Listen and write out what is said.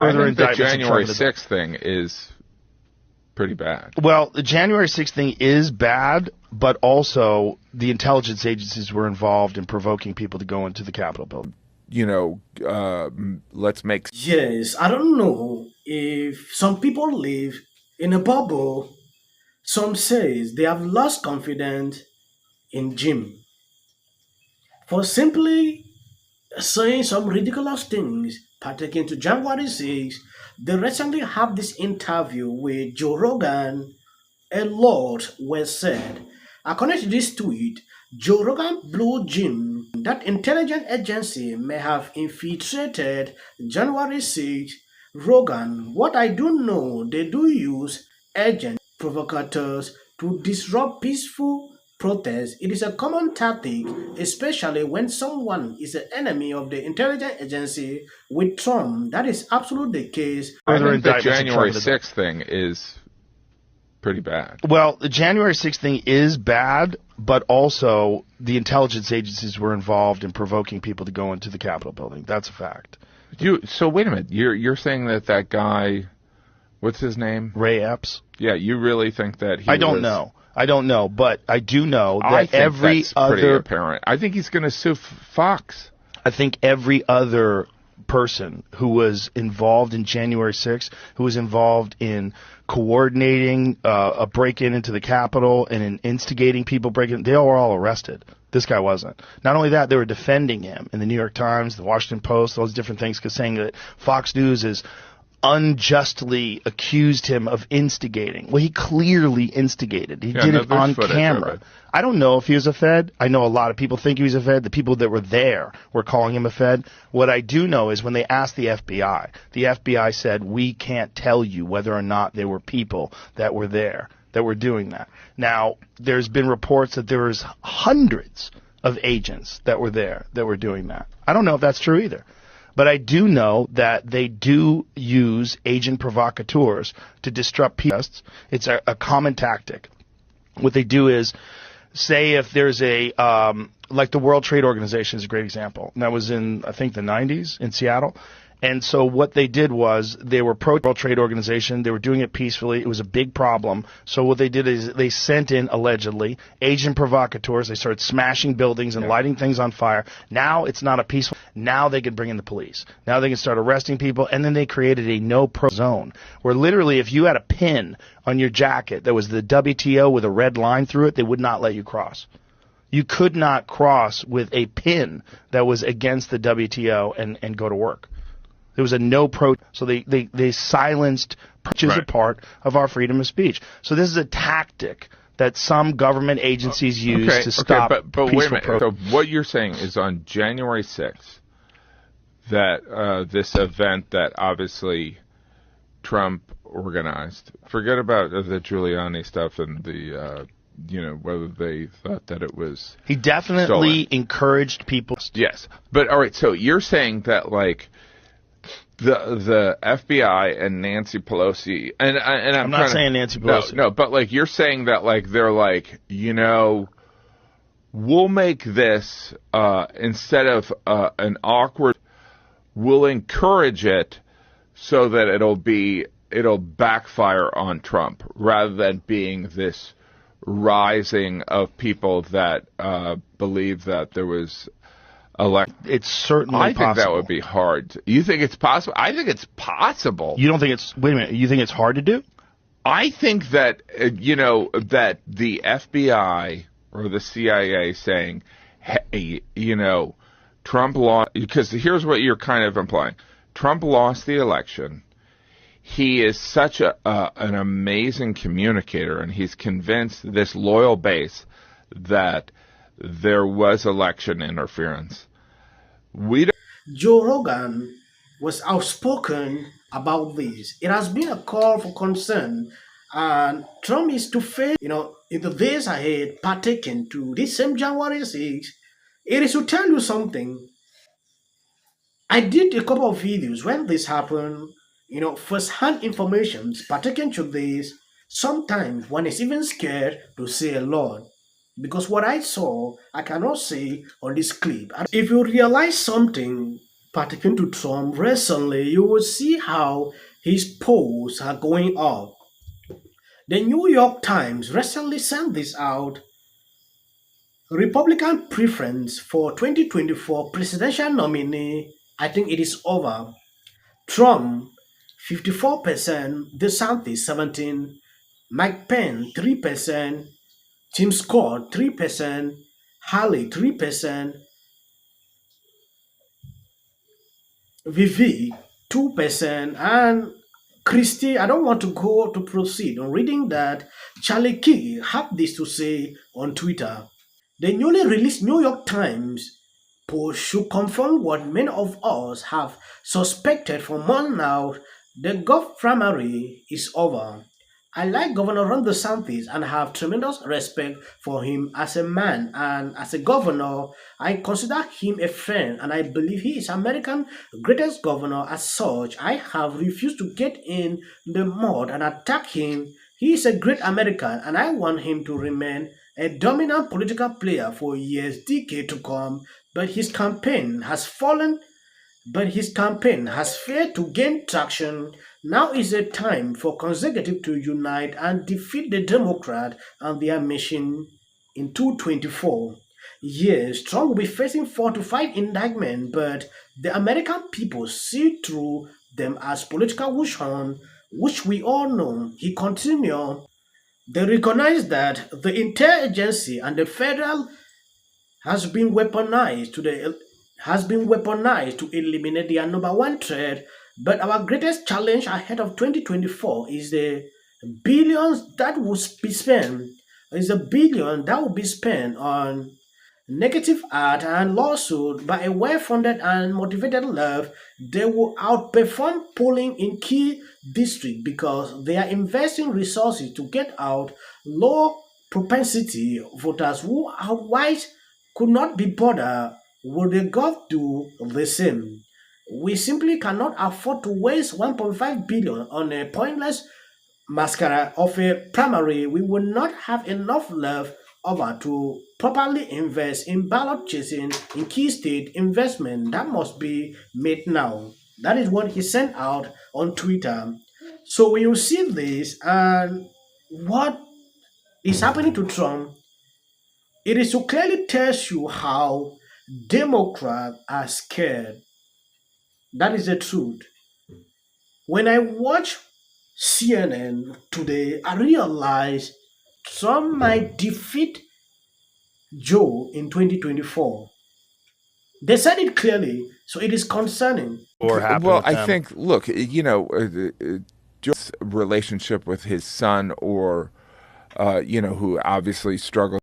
I think the January 6th thing is pretty bad. Well, the January 6th thing is bad, but also the intelligence agencies were involved in provoking people to go into the Capitol building. Let's make... Yes, I don't know if some people live in a bubble. Some says they have lost confidence in Jim for simply saying some ridiculous things pertaining to January 6th. They recently had this interview with Joe Rogan. A lot was said. According to this tweet, Joe Rogan blew Jim that intelligence agency may have infiltrated January 6th. Rogan, what I do know, they do use agent provocateurs to disrupt peaceful protests. It is a common tactic, especially when someone is an enemy of the intelligence agency. With Trump, that is absolutely the case. I think the January 6th thing is pretty bad. Well, the January 6th thing is bad, but also the intelligence agencies were involved in provoking people to go into the Capitol building. That's a fact. So wait a minute. You're saying that guy, what's his name? Ray Epps? Yeah, you really think that he I don't know, but I do know that every other... pretty apparent. I think he's going to sue Fox. I think every other person who was involved in January 6th, who was involved in coordinating a break-in into the Capitol and in instigating people breaking, they were all arrested. This guy wasn't. Not only that, they were defending him in the New York Times, the Washington Post, those different things, saying that Fox News is unjustly accused him of instigating. Well, he clearly instigated. He did it on camera. I don't know if he was a Fed. I know a lot of people think he was a Fed. The people that were there were calling him a Fed. What I do know is when they asked the FBI said, we can't tell you whether or not there were people that were there that were doing that. Now, there's been reports that there was hundreds of agents that were there that were doing that. I don't know if that's true either. But I do know that they do use agent provocateurs to disrupt people. It's a common tactic. What they do is, say if there's like the World Trade Organization is a great example. And that was in, I think, the 90s in Seattle. And so what they did was they were pro-World Trade Organization. They were doing it peacefully. It was a big problem. So what they did is they sent in, allegedly, agent provocateurs. They started smashing buildings and lighting things on fire. Now it's not a peaceful. Now they can bring in the police. Now they can start arresting people. And then they created a no-pro zone where literally if you had a pin on your jacket that was the WTO with a red line through it, they would not let you cross. You could not cross with a pin that was against the WTO and go to work. There was a so they silenced, which is a part of our freedom of speech. So this is a tactic that some government agencies use to stop but wait a minute. So what you're saying is on January 6th, that this event that obviously Trump organized, forget about the Giuliani stuff and the, whether they thought that it was He definitely encouraged people. Yes. But all right, so you're saying that like the FBI and Nancy Pelosi and I'm not saying Nancy Pelosi. No, but like you're saying that like they're like, we'll make this instead of an awkward, we'll encourage it so that it'll backfire on Trump rather than being this rising of people that believe that there was It's certainly possible. I think that would be hard. You think it's possible? I think it's possible. You don't think it's... Wait a minute. You think it's hard to do? I think that, that the FBI or the CIA saying, hey, Trump lost... Because here's what you're kind of implying. Trump lost the election. He is such an amazing communicator, and he's convinced this loyal base that there was election interference. Joe Rogan was outspoken about this. It has been a call for concern, and Trump is to face, in the days ahead, partaking to this same January 6th. It is to tell you something. I did a couple of videos when this happened, first-hand information partaking to this. Sometimes one is even scared to say a lot. Because what I saw, I cannot say on this clip. If you realize something particularly to Trump recently, you will see how his polls are going up. The New York Times recently sent this out. Republican preference for 2024 presidential nominee, I think it is over. Trump 54%, DeSantis 17, Mike Pence 3%, Tim Scott 3%, Haley 3%, Vivi 2%, and Christie. I don't want to go to proceed on reading that. Charlie Key had this to say on Twitter. The newly released New York Times poll should confirm what many of us have suspected for months now. The Gulf primary is over. I like Governor Ron DeSantis and have tremendous respect for him as a man and as a governor. I consider him a friend and I believe he is America's greatest governor. As such, I have refused to get in the mud and attack him. He is a great American and I want him to remain a dominant political player for years, decades to come, but his campaign has failed to gain traction. Now is the time for conservatives to unite and defeat the Democrat and their mission in 2024. Yes, Trump will be facing 4 to 5 indictments, but the American people see through them as political witch hunt, which we all know. He continued. They recognize that the interagency and the federal has been weaponized to eliminate their number one threat. But our greatest challenge ahead of 2024 is the billions that will be spent. Is a billion that will be spent on negative art and lawsuit by a well-funded and motivated left. They will outperform polling in key districts because they are investing resources to get out low propensity voters who otherwise could not be bothered. Will the gov do the same? We simply cannot afford to waste 1.5 billion on a pointless mascara of a primary. We will not have enough left over to properly invest in ballot chasing in key state investment that must be made now. That is what he sent out on Twitter. So when you see this and what is happening to Trump, it is to clearly tells you how Democrats are scared. That is the truth. When I watch CNN today, I realize Trump might defeat Joe in 2024. They said it clearly, so it is concerning. Well, I think, look, Joe's relationship with his son, or who obviously struggles